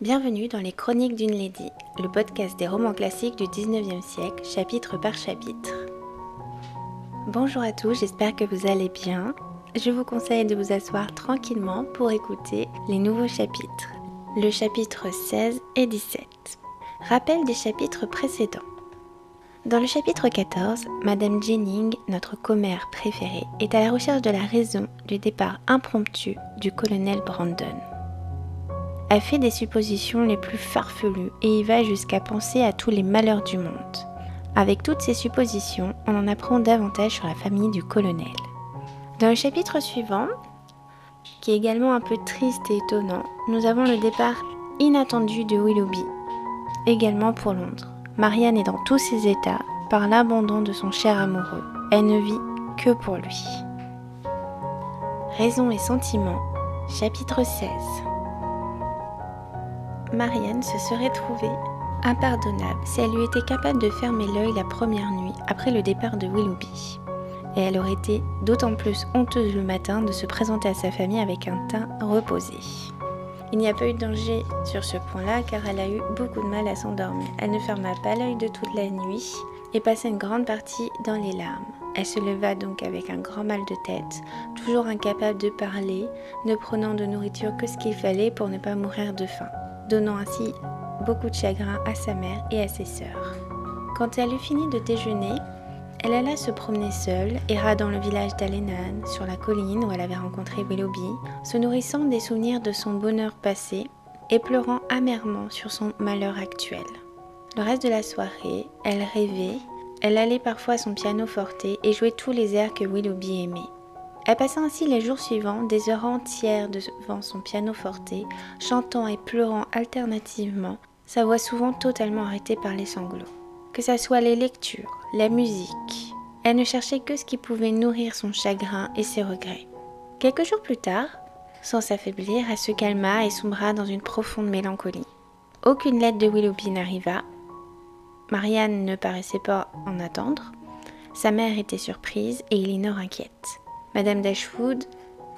Bienvenue dans les Chroniques d'une Lady, le podcast des romans classiques du 19e siècle, chapitre par chapitre. Bonjour à tous, j'espère que vous allez bien. Je vous conseille de vous asseoir tranquillement pour écouter les nouveaux chapitres, le chapitre 16 et 17. Rappel des chapitres précédents. Dans le chapitre 14, Madame Jennings, notre commère préférée, est à la recherche de la raison du départ impromptu du colonel Brandon. Elle fait des suppositions les plus farfelues et y va jusqu'à penser à tous les malheurs du monde. Avec toutes ces suppositions, on en apprend davantage sur la famille du colonel. Dans le chapitre suivant, qui est également un peu triste et étonnant, nous avons le départ inattendu de Willoughby, également pour Londres. Marianne est dans tous ses états par l'abandon de son cher amoureux. Elle ne vit que pour lui. Raison et sentiments, chapitre 16. Marianne se serait trouvée impardonnable si elle eût été capable de fermer l'œil la première nuit après le départ de Willoughby. Et elle aurait été d'autant plus honteuse le matin de se présenter à sa famille avec un teint reposé. Il n'y a pas eu de danger sur ce point-là car elle a eu beaucoup de mal à s'endormir. Elle ne ferma pas l'œil de toute la nuit et passa une grande partie dans les larmes. Elle se leva donc avec un grand mal de tête, toujours incapable de parler, ne prenant de nourriture que ce qu'il fallait pour ne pas mourir de faim, donnant ainsi beaucoup de chagrin à sa mère et à ses sœurs. Quand elle eut fini de déjeuner, elle alla se promener seule, erra dans le village d'Allenham, sur la colline où elle avait rencontré Willoughby, se nourrissant des souvenirs de son bonheur passé et pleurant amèrement sur son malheur actuel. Le reste de la soirée, elle rêvait, elle allait parfois à son pianoforte et jouait tous les airs que Willoughby aimait. Elle passa ainsi les jours suivants des heures entières devant son pianoforte, chantant et pleurant alternativement, sa voix souvent totalement arrêtée par les sanglots. Que ça soit les lectures, la musique, elle ne cherchait que ce qui pouvait nourrir son chagrin et ses regrets. Quelques jours plus tard, sans s'affaiblir, elle se calma et sombra dans une profonde mélancolie. Aucune lettre de Willoughby n'arriva. Marianne ne paraissait pas en attendre. Sa mère était surprise et Elinor inquiète. Madame Dashwood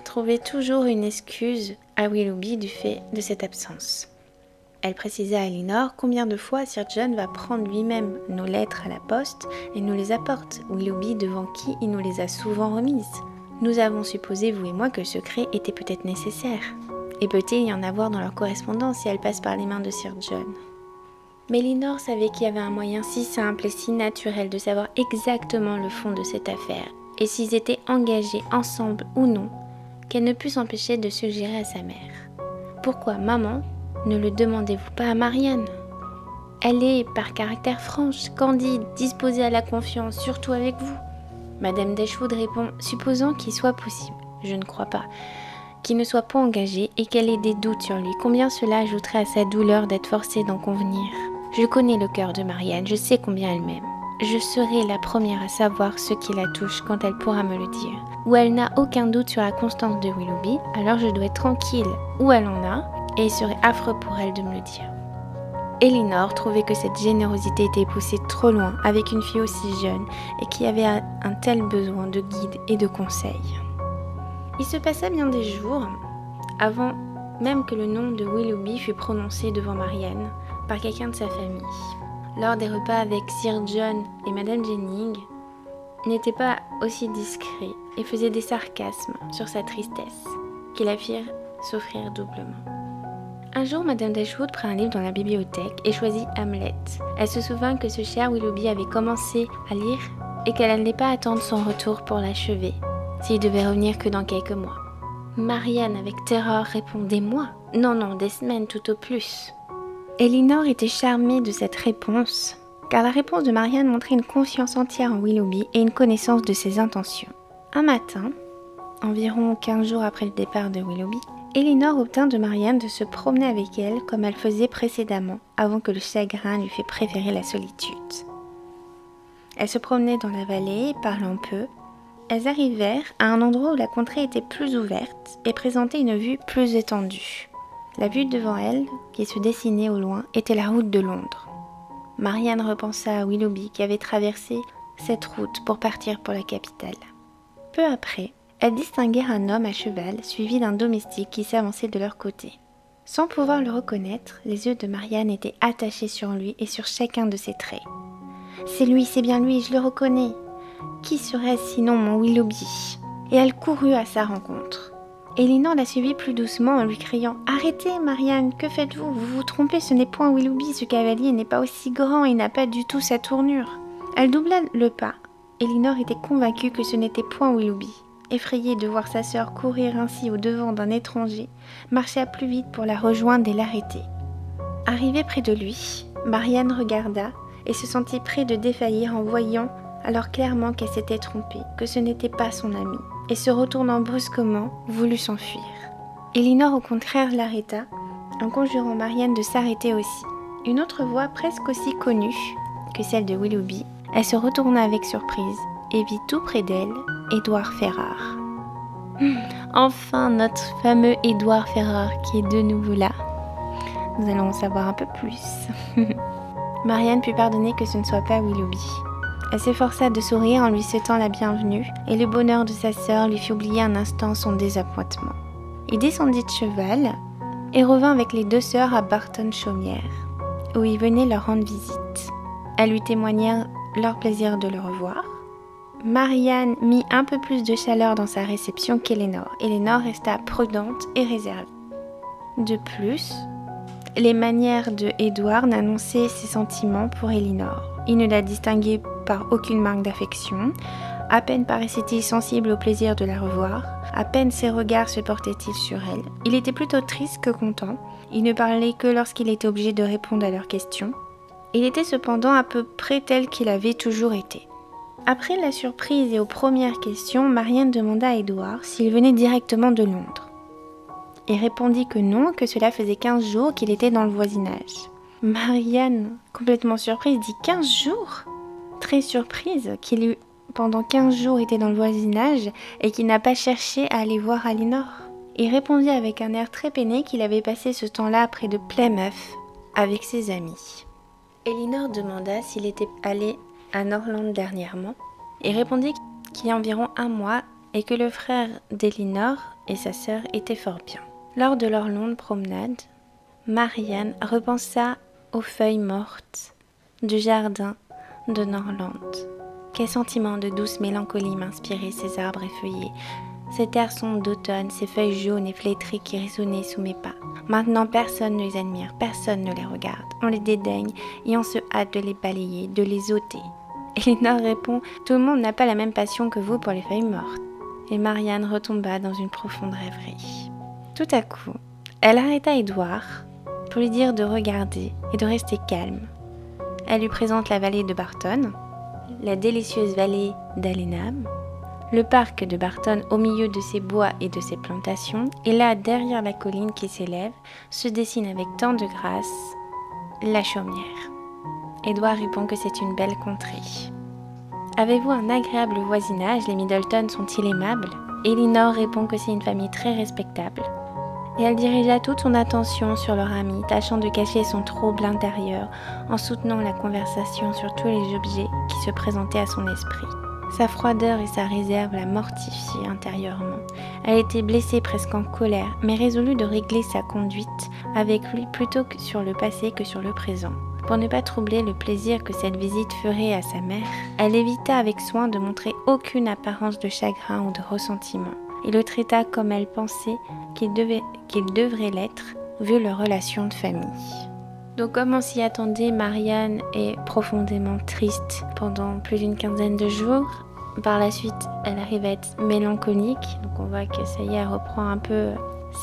trouvait toujours une excuse à Willoughby du fait de cette absence. Elle précisa à Elinor combien de fois Sir John va prendre lui-même nos lettres à la poste et nous les apporte, Willoughby devant qui il nous les a souvent remises. Nous avons supposé, vous et moi, que le secret était peut-être nécessaire. Et peut-il y en avoir dans leur correspondance si elle passe par les mains de Sir John. Mais Elinor savait qu'il y avait un moyen si simple et si naturel de savoir exactement le fond de cette affaire, et s'ils étaient engagés ensemble ou non, qu'elle ne put s'empêcher de suggérer à sa mère. Pourquoi, maman, ne le demandez-vous pas à Marianne? Elle est, par caractère franche, candide, disposée à la confiance, surtout avec vous. Madame Dashwood répond, supposant qu'il soit possible, je ne crois pas, qu'il ne soit pas engagé et qu'elle ait des doutes sur lui, combien cela ajouterait à sa douleur d'être forcée d'en convenir? Je connais le cœur de Marianne, je sais combien elle m'aime. Je serai la première à savoir ce qui la touche quand elle pourra me le dire. Ou elle n'a aucun doute sur la constance de Willoughby, alors je dois être tranquille. Ou elle en a, et il serait affreux pour elle de me le dire. Elinor trouvait que cette générosité était poussée trop loin avec une fille aussi jeune et qui avait un tel besoin de guide et de conseils. Il se passa bien des jours avant même que le nom de Willoughby fût prononcé devant Marianne par quelqu'un de sa famille. Lors des repas avec Sir John et Madame Jennings, n'était pas aussi discret et faisait des sarcasmes sur sa tristesse qui la firent souffrir doublement. Un jour, Madame Dashwood prit un livre dans la bibliothèque et choisit Hamlet. Elle se souvint que ce cher Willoughby avait commencé à lire et qu'elle n'allait pas attendre son retour pour l'achever, s'il devait revenir que dans quelques mois. Marianne, avec terreur, répondait « Moi ? Non, des semaines tout au plus. » Elinor était charmée de cette réponse, car la réponse de Marianne montrait une confiance entière en Willoughby et une connaissance de ses intentions. Un matin, environ 15 jours après le départ de Willoughby, Elinor obtint de Marianne de se promener avec elle comme elle faisait précédemment, avant que le chagrin lui fît préférer la solitude. Elles se promenaient dans la vallée, parlant peu. Elles arrivèrent à un endroit où la contrée était plus ouverte et présentait une vue plus étendue. La vue devant elle, qui se dessinait au loin, était la route de Londres. Marianne repensa à Willoughby qui avait traversé cette route pour partir pour la capitale. Peu après, elles distinguèrent un homme à cheval suivi d'un domestique qui s'avançait de leur côté. Sans pouvoir le reconnaître, les yeux de Marianne étaient attachés sur lui et sur chacun de ses traits. « C'est lui, c'est bien lui, je le reconnais. Qui serait-ce sinon mon Willoughby ?» Et elle courut à sa rencontre. Elinor la suivit plus doucement en lui criant « Arrêtez, Marianne, que faites-vous? Vous vous trompez, ce n'est point Willoughby, ce cavalier n'est pas aussi grand et n'a pas du tout sa tournure. » Elle doubla le pas. Elinor était convaincue que ce n'était point Willoughby. Effrayée de voir sa sœur courir ainsi au-devant d'un étranger, marcha plus vite pour la rejoindre et l'arrêter. Arrivée près de lui, Marianne regarda et se sentit près de défaillir en voyant alors clairement qu'elle s'était trompée, que ce n'était pas son ami, et se retournant brusquement, voulut s'enfuir. Elinor au contraire l'arrêta, en conjurant Marianne de s'arrêter aussi. Une autre voix presque aussi connue que celle de Willoughby, elle se retourna avec surprise et vit tout près d'elle Édouard Ferrare. Enfin notre fameux Édouard Ferrare qui est de nouveau là. Nous allons en savoir un peu plus. Marianne put pardonner que ce ne soit pas Willoughby. Elle s'efforça de sourire en lui souhaitant la bienvenue, et le bonheur de sa sœur lui fit oublier un instant son désappointement. Il descendit de cheval et revint avec les deux sœurs à Barton-Chaumière, où il venait leur rendre visite. Elles lui témoignèrent leur plaisir de le revoir. Marianne mit un peu plus de chaleur dans sa réception qu'Elinor. Elinor resta prudente et réservée. De plus, les manières de Édouard n'annonçaient ses sentiments pour Elinor. Il ne la distinguait par aucune marque d'affection. À peine paraissait-il sensible au plaisir de la revoir. À peine ses regards se portaient-ils sur elle. Il était plutôt triste que content. Il ne parlait que lorsqu'il était obligé de répondre à leurs questions. Il était cependant à peu près tel qu'il avait toujours été. Après la surprise et aux premières questions, Marianne demanda à Édouard s'il venait directement de Londres. Il répondit que non, que cela faisait 15 jours qu'il était dans le voisinage. Marianne, complètement surprise, dit 15 jours ? Très surprise qu'il eût pendant 15 jours été dans le voisinage et qu'il n'a pas cherché à aller voir Elinor. Il répondit avec un air très peiné qu'il avait passé ce temps-là près de Plymouth avec ses amis. Elinor demanda s'il était allé à Norland dernièrement et répondit qu'il y a environ 1 mois et que le frère d'Elinor et sa sœur étaient fort bien. Lors de leur longue promenade, Marianne repensa aux feuilles mortes du jardin de Norland. Quel sentiment de douce mélancolie m'inspiraient ces arbres effeuillés, cet air sombre d'automne, ces feuilles jaunes et flétries qui résonnaient sous mes pas. Maintenant, personne ne les admire, personne ne les regarde. On les dédaigne et on se hâte de les balayer, de les ôter. Elinor répond « Tout le monde n'a pas la même passion que vous pour les feuilles mortes. » Et Marianne retomba dans une profonde rêverie. Tout à coup, elle arrêta Édouard pour lui dire de regarder et de rester calme. Elle lui présente la vallée de Barton, la délicieuse vallée d'Allenham, le parc de Barton au milieu de ses bois et de ses plantations, et là, derrière la colline qui s'élève, se dessine avec tant de grâce la chaumière. Édouard répond que c'est une belle contrée. Avez-vous un agréable voisinage? Les Middleton sont-ils aimables? Elinor répond que c'est une famille très respectable. Et elle dirigea toute son attention sur leur ami, tâchant de cacher son trouble intérieur en soutenant la conversation sur tous les objets qui se présentaient à son esprit. Sa froideur et sa réserve la mortifiaient intérieurement. Elle était blessée, presque en colère, mais résolue de régler sa conduite avec lui plutôt que sur le passé que sur le présent. Pour ne pas troubler le plaisir que cette visite ferait à sa mère, elle évita avec soin de montrer aucune apparence de chagrin ou de ressentiment, et le traita comme elle pensait qu'il devrait l'être, vu leur relation de famille. Donc comme on s'y attendait, Marianne est profondément triste pendant plus d'une quinzaine de jours. Par la suite, elle arrive à être mélancolique, donc on voit que ça y est, elle reprend un peu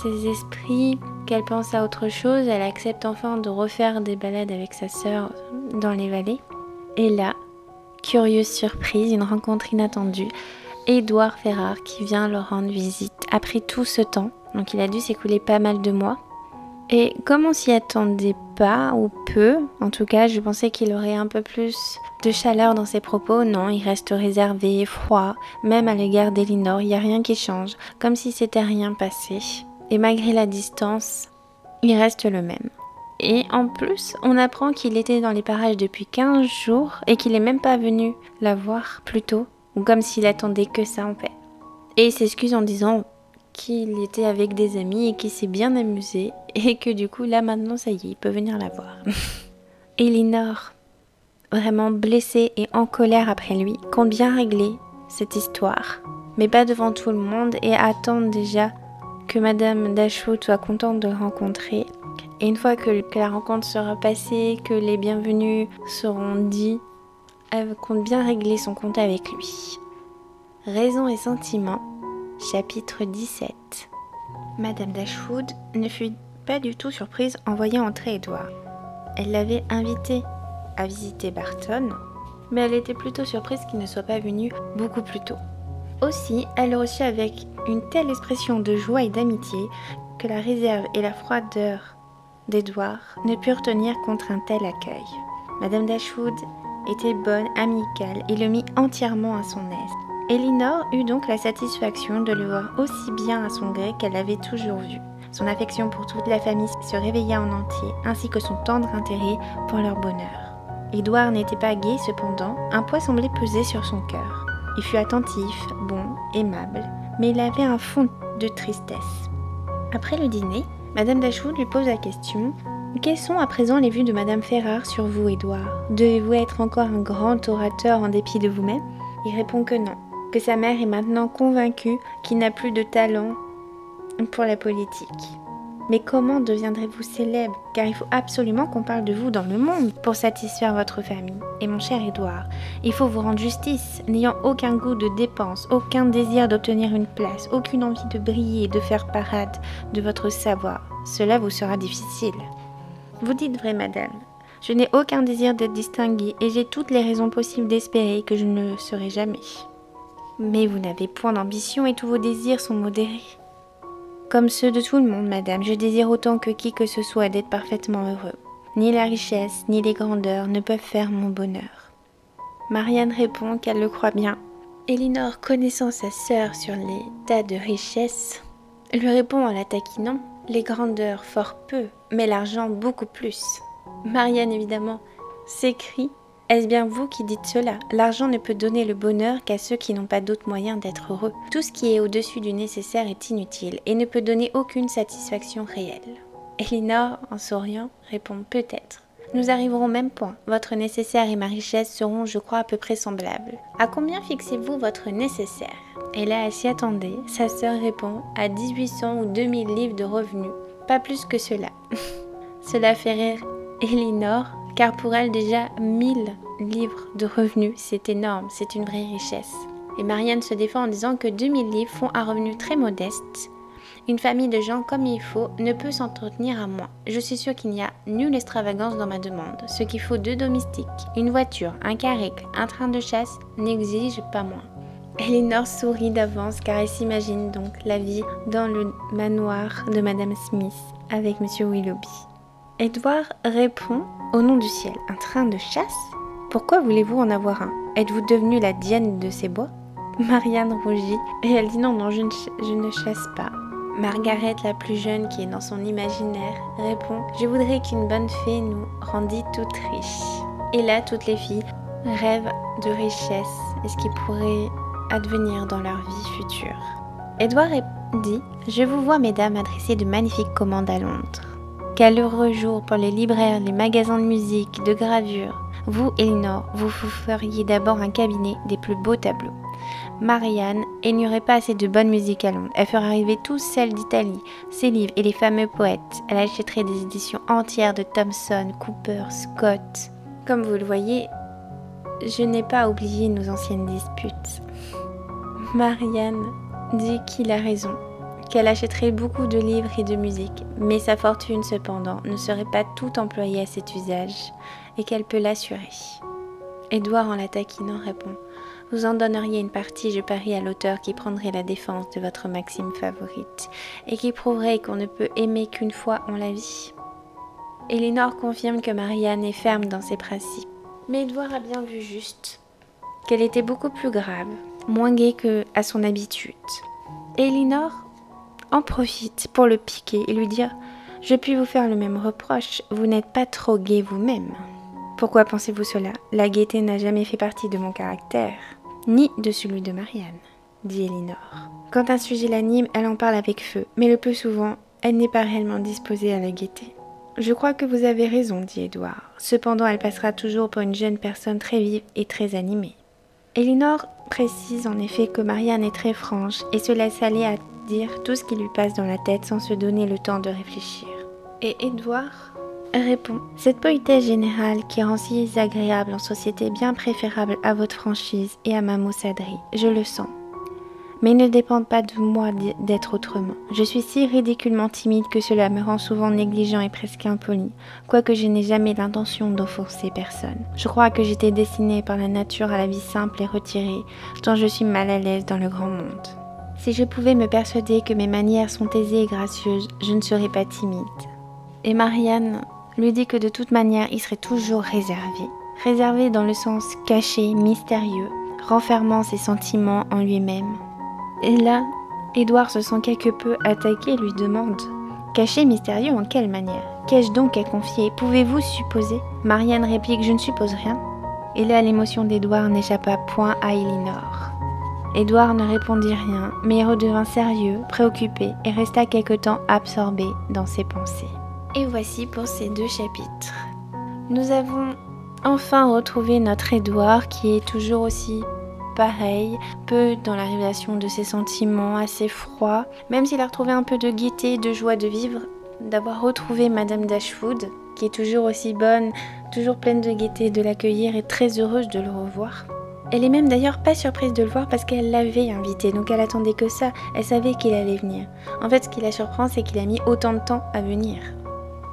ses esprits, qu'elle pense à autre chose. Elle accepte enfin de refaire des balades avec sa sœur dans les vallées. Et là, curieuse surprise, une rencontre inattendue, Édouard Ferrare qui vient leur rendre visite après tout ce temps. Donc il a dû s'écouler pas mal de mois. Et comme on s'y attendait pas, ou peu, en tout cas je pensais qu'il aurait un peu plus de chaleur dans ses propos. Non, il reste réservé, froid, même à l'égard d'Elinor, il n'y a rien qui change, comme si c'était rien passé. Et malgré la distance, il reste le même. Et en plus, on apprend qu'il était dans les parages depuis 15 jours et qu'il n'est même pas venu la voir plus tôt, ou comme s'il attendait que ça en fait. Et il s'excuse en disant qu'il était avec des amis et qu'il s'est bien amusé et que du coup là maintenant ça y est, il peut venir la voir. Elinor, vraiment blessée et en colère après lui, compte bien régler cette histoire, mais pas devant tout le monde et attend déjà que Madame Dashwood soit contente de le rencontrer. Et une fois que la rencontre sera passée, que les bienvenus seront dits, elle compte bien régler son compte avec lui. Raison et sentiment, chapitre 17. Madame Dashwood ne fut pas du tout surprise en voyant entrer Edward. Elle l'avait invité à visiter Barton, mais elle était plutôt surprise qu'il ne soit pas venu beaucoup plus tôt. Aussi, elle le reçut avec une telle expression de joie et d'amitié que la réserve et la froideur d'Edward ne purent tenir contre un tel accueil. Madame Dashwood était bonne, amicale et le mit entièrement à son aise. Elinor eut donc la satisfaction de le voir aussi bien à son gré qu'elle l'avait toujours vu. Son affection pour toute la famille se réveilla en entier, ainsi que son tendre intérêt pour leur bonheur. Édouard n'était pas gai cependant, un poids semblait peser sur son cœur. Il fut attentif, bon, aimable, mais il avait un fond de tristesse. Après le dîner, Madame Dashwood lui pose la question « Quelles sont à présent les vues de Madame Ferrars sur vous, Édouard? Devez-vous être encore un grand orateur en dépit de vous-même » Il répond que non, que sa mère est maintenant convaincue qu'il n'a plus de talent pour la politique. Mais comment deviendrez-vous célèbre? Car il faut absolument qu'on parle de vous dans le monde pour satisfaire votre famille. Et mon cher Édouard, il faut vous rendre justice, n'ayant aucun goût de dépense, aucun désir d'obtenir une place, aucune envie de briller et de faire parade de votre savoir. Cela vous sera difficile. Vous dites vrai, madame. Je n'ai aucun désir d'être distinguée et j'ai toutes les raisons possibles d'espérer que je ne le serai jamais. Mais vous n'avez point d'ambition et tous vos désirs sont modérés. Comme ceux de tout le monde, madame, je désire autant que qui que ce soit d'être parfaitement heureux. Ni la richesse, ni les grandeurs ne peuvent faire mon bonheur. Marianne répond qu'elle le croit bien. Elinor, connaissant sa sœur sur les tas de richesses, lui répond en la taquinant « Les grandeurs fort peu, mais l'argent beaucoup plus ». Marianne, évidemment, s'écrie « Est-ce bien vous qui dites cela? L'argent ne peut donner le bonheur qu'à ceux qui n'ont pas d'autre moyen d'être heureux. Tout ce qui est au-dessus du nécessaire est inutile et ne peut donner aucune satisfaction réelle. » Elinor, en souriant, répond « Peut-être. Nous arriverons au même point. Votre nécessaire et ma richesse seront, je crois, à peu près semblables. À combien fixez-vous votre nécessaire ?» Et là, elle s'y attendait. Sa sœur répond « À 1800 ou 2000 livres de revenus. Pas plus que cela. » Cela fait rire Elinor, car pour elle déjà 1000 livres de revenus, c'est énorme, c'est une vraie richesse. Et Marianne se défend en disant que 2000 livres font un revenu très modeste. Une famille de gens comme il faut ne peut s'entretenir à moins. Je suis sûre qu'il n'y a nulle extravagance dans ma demande. Ce qu'il faut 2 domestiques, une voiture, un carrosse, un train de chasse n'exige pas moins. Elinor sourit d'avance car elle s'imagine donc la vie dans le manoir de Madame Smith avec Monsieur Willoughby. Edward répond « Au nom du ciel, un train de chasse? Pourquoi voulez-vous en avoir un? Êtes-vous devenue la Diane de ces bois ?» Marianne rougit et elle dit « Non, je ne chasse pas. » Margaret, la plus jeune qui est dans son imaginaire, répond « Je voudrais qu'une bonne fée nous rendît toutes riches. » Et là, toutes les filles rêvent de richesse et ce qui pourrait advenir dans leur vie future. Edward dit « Je vous vois, mesdames, adresser de magnifiques commandes à Londres. Quel heureux jour pour les libraires, les magasins de musique, de gravure. Vous, Elinor, vous feriez d'abord un cabinet des plus beaux tableaux. Marianne, il n'y aurait pas assez de bonne musique à Londres. Elle ferait arriver tous celles d'Italie, ses livres et les fameux poètes. Elle achèterait des éditions entières de Thomson, Cooper, Scott. Comme vous le voyez, je n'ai pas oublié nos anciennes disputes. » Marianne dit qu'il a raison, qu'elle achèterait beaucoup de livres et de musique, mais sa fortune cependant ne serait pas tout employée à cet usage et qu'elle peut l'assurer. Édouard, en la taquinant, répond « Vous en donneriez une partie, je parie, à l'auteur qui prendrait la défense de votre maxime favorite et qui prouverait qu'on ne peut aimer qu'une fois en la vie. » Elinor confirme que Marianne est ferme dans ses principes, mais Édouard a bien vu juste qu'elle était beaucoup plus grave, moins gaie qu'à son habitude. Elinor en profite pour le piquer et lui dire « Je puis vous faire le même reproche, vous n'êtes pas trop gai vous-même. » Pourquoi pensez-vous cela? La gaieté n'a jamais fait partie de mon caractère, ni de celui de Marianne. dit Elinor. Quand un sujet l'anime, elle en parle avec feu, mais le plus souvent, elle n'est pas réellement disposée à la gaieté. Je crois que vous avez raison, dit Édouard. Cependant, elle passera toujours pour une jeune personne très vive et très animée. Elinor précise en effet que Marianne est très franche et se laisse aller à dire tout ce qui lui passe dans la tête sans se donner le temps de réfléchir. Et Édouard répond: cette politesse générale qui rend si agréable en société est bien préférable à votre franchise et à ma maussaderie, je le sens. Mais il ne dépend pas de moi d'être autrement. Je suis si ridiculement timide que cela me rend souvent négligent et presque impoli, quoique je n'ai jamais l'intention d'offenser personne. Je crois que j'étais destinée par la nature à la vie simple et retirée, tant je suis mal à l'aise dans le grand monde. Si je pouvais me persuader que mes manières sont aisées et gracieuses, je ne serais pas timide. Et Marianne lui dit que de toute manière, il serait toujours réservé. Réservé dans le sens caché, mystérieux, renfermant ses sentiments en lui-même. Et là, Édouard se sent quelque peu attaqué et lui demande: caché, mystérieux, en quelle manière? Qu'ai-je donc à confier? Pouvez-vous supposer? Marianne réplique: je ne suppose rien. Et là, l'émotion d'Édouard n'échappa point à Elinor. Édouard ne répondit rien, mais il redevint sérieux, préoccupé, et resta quelque temps absorbé dans ses pensées. Et voici pour ces 2 chapitres. Nous avons enfin retrouvé notre Édouard qui est toujours aussi pareil, peu dans la révélation de ses sentiments, assez froid, même s'il a retrouvé un peu de gaieté, de joie de vivre, d'avoir retrouvé Madame Dashwood, qui est toujours aussi bonne, toujours pleine de gaieté, de l'accueillir et très heureuse de le revoir. Elle est même d'ailleurs pas surprise de le voir parce qu'elle l'avait invité, donc elle attendait que ça, elle savait qu'il allait venir. En fait, ce qui la surprend, c'est qu'il a mis autant de temps à venir.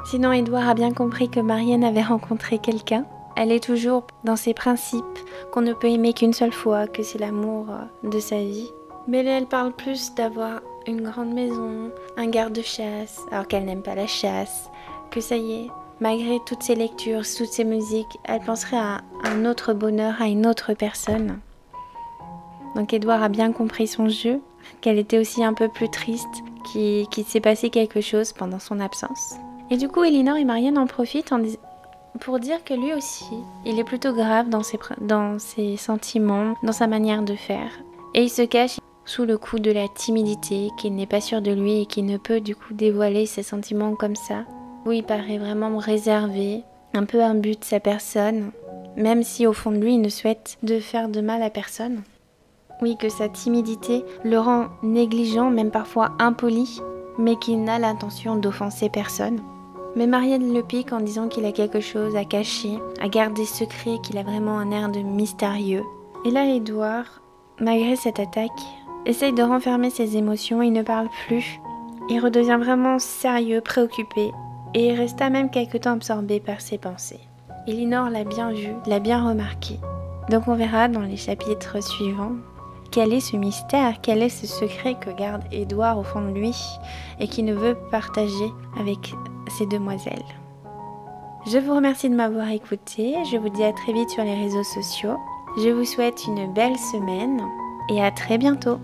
Sinon, Édouard a bien compris que Marianne avait rencontré quelqu'un. Elle est toujours dans ses principes, qu'on ne peut aimer qu'une seule fois, que c'est l'amour de sa vie. Mais là, elle parle plus d'avoir une grande maison, un garde-chasse, alors qu'elle n'aime pas la chasse, que ça y est, malgré toutes ses lectures, toutes ses musiques, elle penserait à un autre bonheur, à une autre personne. Donc Édouard a bien compris son jeu, qu'elle était aussi un peu plus triste, qu'il s'est passé quelque chose pendant son absence. Et du coup, Elinor et Marianne en profitent pour dire que lui aussi, il est plutôt grave dans ses sentiments, dans sa manière de faire. Et il se cache sous le coup de la timidité, qu'il n'est pas sûr de lui et qu'il ne peut du coup dévoiler ses sentiments comme ça. Où il paraît vraiment réservé, un peu imbu de sa personne, même si au fond de lui il ne souhaite de faire de mal à personne. Oui, que sa timidité le rend négligent, même parfois impoli, mais qu'il n'a l'intention d'offenser personne. Mais Marianne le pique en disant qu'il a quelque chose à cacher, à garder secret, qu'il a vraiment un air de mystérieux. Et là, Édouard, malgré cette attaque, essaye de renfermer ses émotions, il ne parle plus. Il redevient vraiment sérieux, préoccupé, et il resta même quelque temps absorbé par ses pensées. Elinor l'a bien vu, l'a bien remarqué. Donc on verra dans les chapitres suivants quel est ce mystère, quel est ce secret que garde Édouard au fond de lui et qui ne veut partager avec ces demoiselles. Je vous remercie de m'avoir écouté, je vous dis à très vite sur les réseaux sociaux. Je vous souhaite une belle semaine et à très bientôt.